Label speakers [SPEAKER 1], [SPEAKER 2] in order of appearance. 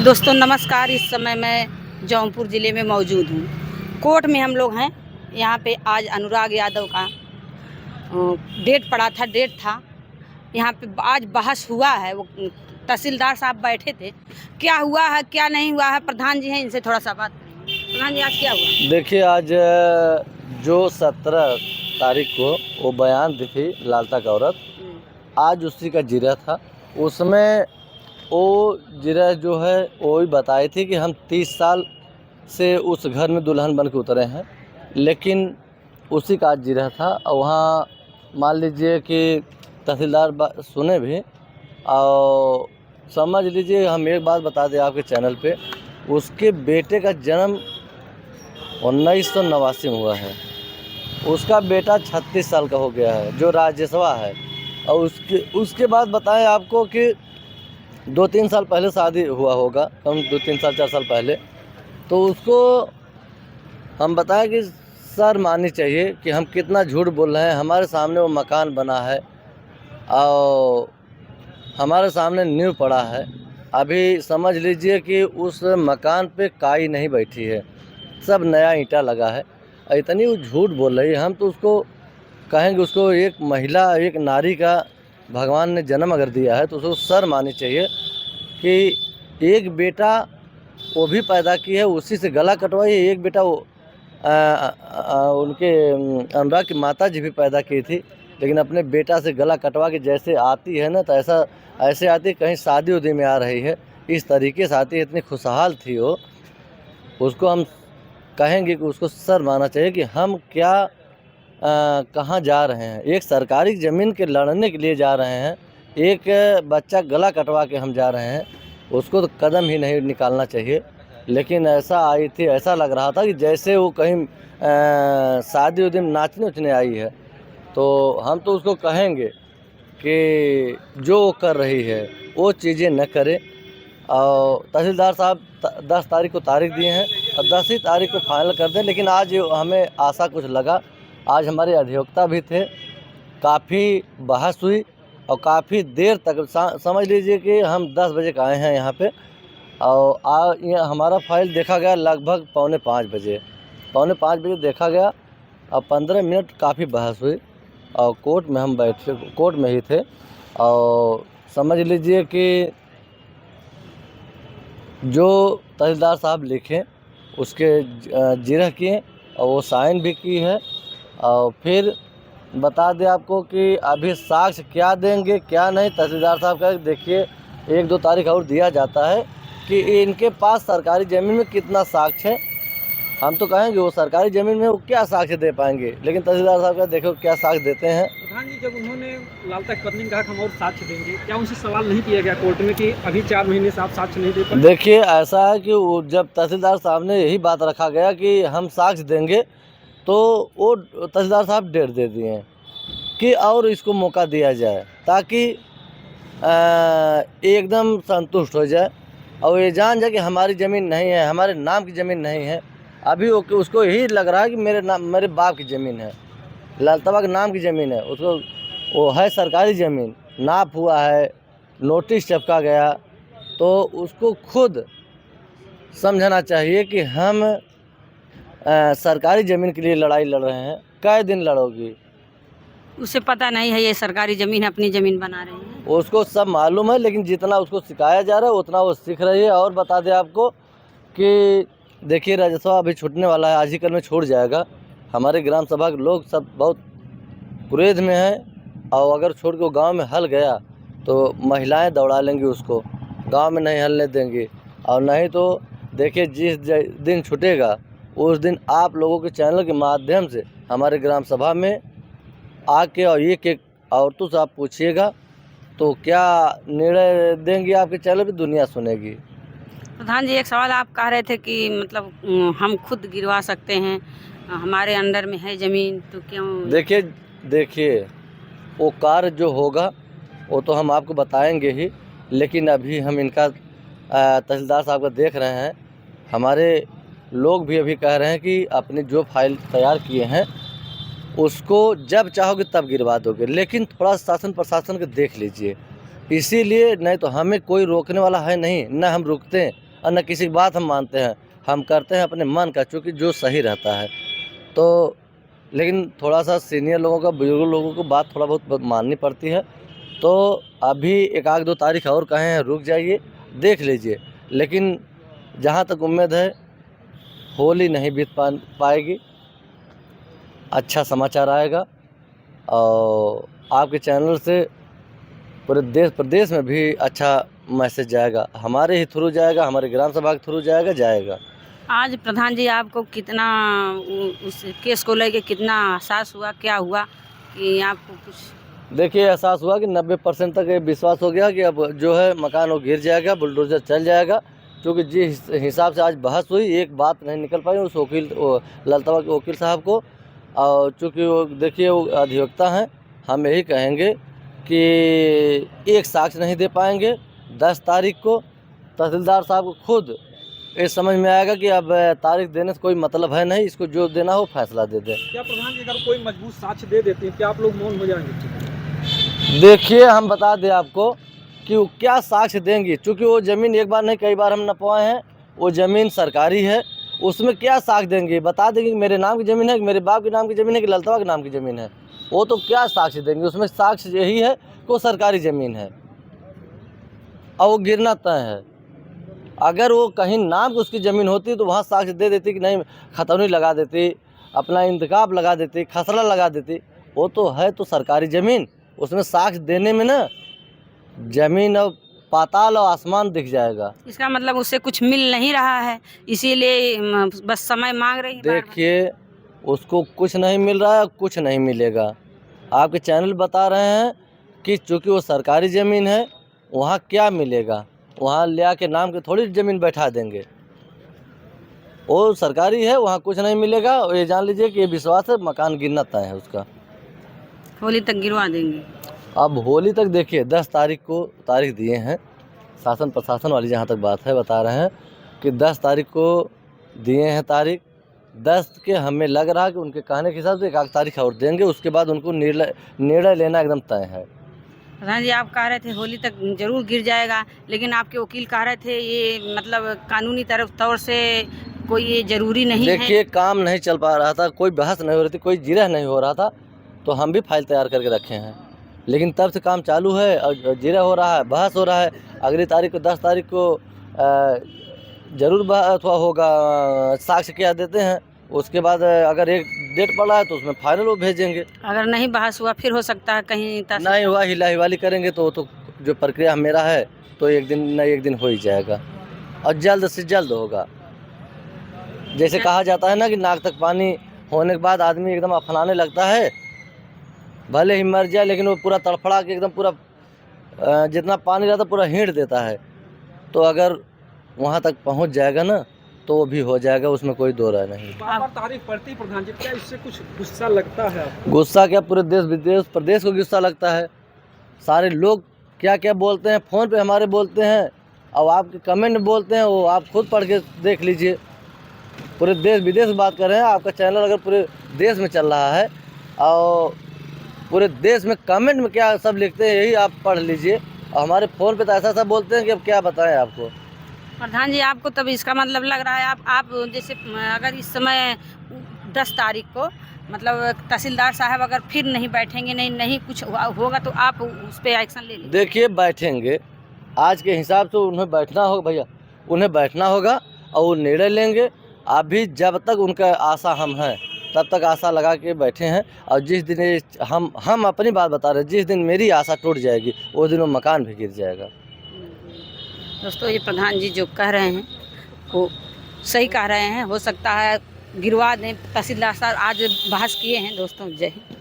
[SPEAKER 1] दोस्तों नमस्कार। इस समय मैं जौनपुर ज़िले में मौजूद हूँ। कोर्ट में हम लोग हैं। यहाँ पे आज अनुराग यादव का डेट था। यहाँ पे आज बहस हुआ है। वो तहसीलदार साहब बैठे थे। क्या हुआ है क्या नहीं हुआ है, प्रधान जी हैं, इनसे थोड़ा सा बात करेंगे। प्रधान जी, आज क्या हुआ?
[SPEAKER 2] देखिए, आज जो 17 तारीख को वो बयान दी थी लालता का औरत, आज उसी का जिरह था। उसमें वो जिरह जो है वो ही बताई थी कि हम 30 साल से उस घर में दुल्हन बन के उतरे हैं, लेकिन उसी का आज जिरह था। और वहाँ मान लीजिए कि तहसीलदार सुने भी, और समझ लीजिए, हम एक बात बता दें आपके चैनल पे, उसके बेटे का जन्म 1989 में हुआ है। उसका बेटा 36 साल का हो गया है, जो राजेशवा है। और उसके बाद बताएं आपको कि 2-3 साल पहले शादी हुआ होगा, कम 2-3 साल 4 साल पहले। तो उसको हम बताएं कि शर्म आनी चाहिए कि हम कितना झूठ बोल रहे हैं। हमारे सामने वो मकान बना है और हमारे सामने नींव पड़ा है। अभी समझ लीजिए कि उस मकान पे काई नहीं बैठी है, सब नया ईंटा लगा है। इतनी वो झूठ बोल रही है। हम तो उसको कहेंगे, उसको एक महिला, एक नारी का भगवान ने जन्म अगर दिया है तो उसको शर्म आनी चाहिए कि एक बेटा वो भी पैदा की है, उसी से गला कटवाई। एक बेटा वो उनके अनुराग की माता जी भी पैदा की थी, लेकिन अपने बेटा से गला कटवा के जैसे आती है ना, तो ऐसे आती कहीं शादी उदी में आ रही है, इस तरीके से आती है। इतनी खुशहाल थी वो। उसको हम कहेंगे कि उसको शर्म आना चाहिए कि हम क्या कहाँ जा रहे हैं। एक सरकारी ज़मीन के लड़ने के लिए जा रहे हैं, एक बच्चा गला कटवा के हम जा रहे हैं। उसको तो कदम ही नहीं निकालना चाहिए। लेकिन ऐसा आई थी, ऐसा लग रहा था कि जैसे वो कहीं शादी उदी में नाचने उचने आई है। तो हम तो उसको कहेंगे कि जो वो कर रही है वो चीज़ें न करे। और तहसीलदार साहब 10 तारीख को तारीख दिए हैं और 10 ही तारीख को फाइनल कर दें। लेकिन आज हमें आशा कुछ लगा। आज हमारे अधिवक्ता भी थे, काफ़ी बहस हुई और काफ़ी देर तक, समझ लीजिए कि हम 10 बजे का आए हैं यहाँ पे, और ये हमारा फाइल देखा गया लगभग पौने 5 बजे देखा गया। और 15 मिनट काफ़ी बहस हुई और कोर्ट में हम बैठे, कोर्ट में ही थे। और समझ लीजिए कि जो तहसीलदार साहब लिखे उसके जिरह किए और वो साइन भी की है। और फिर बता दें आपको कि अभी साक्ष्य क्या देंगे क्या नहीं। तहसीलदार साहब का देखिए 1-2 तारीख और दिया जाता है कि इनके पास सरकारी ज़मीन में कितना साक्ष्य है। हम तो कहेंगे वो सरकारी ज़मीन में वो क्या साक्ष्य दे पाएंगे, लेकिन तहसीलदार साहब का देखो क्या साक्ष्य देते हैं।
[SPEAKER 3] प्रधान जी, जब उन्होंने लालता की पत्नी ने कहा कि हम और साक्ष्य देंगे, क्या उनसे सवाल नहीं किया गया कोर्ट में कि अभी 4 महीने से आप साक्ष्य नहीं दे पाए?
[SPEAKER 2] देखिए, ऐसा है कि वो जब तहसीलदार साहब ने यही बात रखा गया कि हम साक्ष्य देंगे, तो वो तहसीलदार साहब डेट दे दिए हैं कि और इसको मौका दिया जाए ताकि एकदम संतुष्ट हो जाए और ये जान जाए कि हमारी ज़मीन नहीं है, हमारे नाम की ज़मीन नहीं है। अभी उसको यही लग रहा है कि मेरे बाप की ज़मीन है, लालतवा के नाम की ज़मीन है। उसको वो है सरकारी ज़मीन, नाप हुआ है, नोटिस चिपका गया। तो उसको खुद समझना चाहिए कि हम सरकारी ज़मीन के लिए लड़ाई लड़ रहे हैं। कई दिन लड़ोगी?
[SPEAKER 1] उसे पता नहीं है ये सरकारी ज़मीन, अपनी ज़मीन बना रही है।
[SPEAKER 2] उसको सब मालूम है, लेकिन जितना उसको सिखाया जा रहा है उतना वो सीख रही है। और बता दें आपको कि देखिए, राजस्व अभी छूटने वाला है, आज ही कल में छूट जाएगा। हमारे ग्राम सभा के लोग सब बहुत क्रोध में हैं, और अगर छोड़ के वो गाँव में हल गया तो महिलाएं दौड़ा लेंगी उसको, गांव में नहीं हलने देंगी। और नहीं तो देखिए, जिस दिन छूटेगा उस दिन आप लोगों के चैनल के माध्यम से हमारे ग्राम सभा में आके और एक औरतों से आप पूछिएगा तो क्या निर्णय देंगी आपके चैनल पे, दुनिया सुनेगी।
[SPEAKER 1] प्रधान जी, एक सवाल आप कह रहे थे कि मतलब हम खुद गिरवा सकते हैं, हमारे अंडर में है ज़मीन, तो क्यों?
[SPEAKER 2] देखिए वो कार्य जो होगा वो तो हम आपको बताएंगे ही, लेकिन अभी हम इनका तहसीलदार साहब का देख रहे हैं। हमारे लोग भी अभी कह रहे हैं कि अपनी जो फाइल तैयार किए हैं उसको जब चाहोगे तब गिरवा दोगे, लेकिन थोड़ा शासन प्रशासन को देख लीजिए। इसीलिए नहीं तो हमें कोई रोकने वाला है नहीं, न हम रुकते हैं। और न किसी की बात हम मानते हैं। हम करते हैं अपने मन का, चूँकि जो सही रहता है। तो लेकिन थोड़ा सा सीनियर लोगों का, बुजुर्ग लोगों को बात थोड़ा बहुत माननी पड़ती है। तो अभी 1-2 तारीख और कहे हैं, रुक जाइए, देख लीजिए। लेकिन जहाँ तक उम्मीद है, होली नहीं बीत पाएगी, अच्छा समाचार आएगा। और आपके चैनल से पूरे देश प्रदेश में भी अच्छा मैसेज जाएगा, हमारे ही थ्रू जाएगा, हमारे ग्राम सभा के थ्रू जाएगा।
[SPEAKER 1] आज प्रधान जी आपको कितना उस केस को लेके कितना एहसास हुआ, क्या हुआ कि आपको कुछ?
[SPEAKER 2] देखिए, एहसास हुआ कि 90% तक ये विश्वास हो गया कि अब जो है मकान वो गिर जाएगा, बुलडोज़र चल जाएगा। क्योंकि जिस हिसाब से आज बहस हुई, एक बात नहीं निकल पाई उस वकील, ललतवा के वकील साहब को। और चूँकि वो देखिए वो अधिवक्ता हैं, हम यही कहेंगे कि एक साक्ष्य नहीं दे पाएंगे। 10 तारीख को तहसीलदार साहब को खुद ये समझ में आएगा कि अब तारीख देने से कोई मतलब है नहीं, इसको जो देना हो फैसला दे दें।
[SPEAKER 3] क्या प्रधान जी अगर कोई मजबूत साक्ष्य दे देते हैं, क्या आप लोग मौन हो जाएंगे?
[SPEAKER 2] देखिए, हम बता दें आपको कि वो क्या साक्ष्य देंगी, चूँकि वो ज़मीन एक बार नहीं कई बार हम नपवाए हैं, वो ज़मीन सरकारी है। उसमें क्या साक्ष्य देंगे? बता देंगे कि मेरे नाम की ज़मीन है, कि मेरे बाप के नाम की ज़मीन है, कि ललतवा के नाम की ज़मीन है। वो तो क्या साक्ष्य देंगे? उसमें साक्ष्य यही है कि वो सरकारी ज़मीन है और वो गिरना तय है। अगर वो कहीं नाम की उसकी ज़मीन होती तो वहाँ साक्ष्य दे देती कि नहीं, खतौनी लगा देती, अपना इंतकाब लगा देती, खसरा लगा देती। वो तो है तो सरकारी ज़मीन, उसमें साक्ष्य देने में ना ज़मीन और पाताल और आसमान दिख जाएगा।
[SPEAKER 1] इसका मतलब उससे कुछ मिल नहीं रहा है, इसीलिए बस समय मांग रही है।
[SPEAKER 2] देखिए, उसको कुछ नहीं मिल रहा है, कुछ नहीं मिलेगा। आपके चैनल बता रहे हैं कि चूँकि वो सरकारी ज़मीन है, वहाँ क्या मिलेगा? वहाँ ले आके नाम के थोड़ी ज़मीन बैठा देंगे। वो सरकारी है, वहाँ कुछ नहीं मिलेगा। ये जान लीजिए कि ये विश्वास है, मकान गिरना तय है उसका।
[SPEAKER 1] होली तक गिरवा देंगे।
[SPEAKER 2] अब होली तक देखिए, 10 तारीख को तारीख दिए हैं, शासन प्रशासन वाली जहाँ तक बात है बता रहे हैं कि 10 तारीख को दिए हैं तारीख। 10 के हमें लग रहा है कि उनके कहने के हिसाब से 1 तारीख और देंगे, उसके बाद उनको निर्णय लेना एकदम तय है।
[SPEAKER 1] प्रधान जी, आप कह रहे थे होली तक जरूर गिर जाएगा, लेकिन आपके वकील कह रहे थे ये मतलब कानूनी तौर से कोई ये जरूरी नहीं है।
[SPEAKER 2] देखिए, काम नहीं चल पा रहा था, कोई बहस नहीं हो रही थी, कोई जिरह नहीं हो रहा था, तो हम भी फाइल तैयार करके रखे हैं। लेकिन तब से काम चालू है और जिरह हो रहा है, बहस हो रहा है। अगली तारीख को 10 तारीख को जरूर अथवा होगा, साक्ष्य क्या देते हैं। उसके बाद अगर एक डेट पड़ा है तो उसमें फाइनल वो भेजेंगे।
[SPEAKER 1] अगर नहीं बहस हुआ फिर हो सकता है कहीं
[SPEAKER 2] नहीं हुआ, हिला हिवाली करेंगे तो जो प्रक्रिया मेरा है तो एक दिन न एक दिन हो ही जाएगा और जल्द से जल्द होगा। जैसे कहा जाता है ना कि नाक तक पानी होने के बाद आदमी एकदम अफनाने लगता है, भले ही मर जाए लेकिन वो पूरा तड़फड़ा के एकदम पूरा जितना पानी रहता पूरा हींट देता है। तो अगर वहाँ तक पहुँच जाएगा ना तो वो भी हो जाएगा, उसमें कोई दो राय नहीं।
[SPEAKER 3] बार-बार तारीख पड़ती प्रधान जी, क्या इससे कुछ गुस्सा लगता है आपको?
[SPEAKER 2] गुस्सा क्या, पूरे देश विदेश प्रदेश को गुस्सा लगता है। सारे लोग क्या क्या बोलते हैं, फ़ोन पे हमारे बोलते हैं और आपके कमेंट में बोलते हैं, वो आप खुद पढ़ के देख लीजिए। पूरे देश विदेश में बात कर रहे हैं। आपका चैनल अगर पूरे देश में चल रहा है और पूरे देश में कमेंट में क्या सब लिखते हैं यही आप पढ़ लीजिए। और हमारे फ़ोन पे तो ऐसा सब बोलते हैं कि अब क्या बताएं आपको।
[SPEAKER 1] प्रधान जी, आपको तब इसका मतलब लग रहा है आप जैसे अगर इस समय 10 तारीख को मतलब तहसीलदार साहब अगर फिर नहीं बैठेंगे, नहीं कुछ होगा तो आप उस पर एक्शन ले लेंगे?
[SPEAKER 2] देखिए, बैठेंगे, आज के हिसाब से उन्हें बैठना होगा भैया, उन्हें बैठना होगा और वो निर्णय लेंगे। अभी जब तक उनका आशा हम हैं तब तक आशा लगा के बैठे हैं। और जिस दिन हम अपनी बात बता रहे हैं, जिस दिन मेरी आशा टूट जाएगी उस दिन वो मकान भी गिर जाएगा।
[SPEAKER 1] दोस्तों, ये प्रधान जी जो कह रहे हैं वो सही कह रहे हैं। हो सकता है गिरवा दें। तहसीलदार साहब आज बहस किए हैं। दोस्तों, जय हिंद।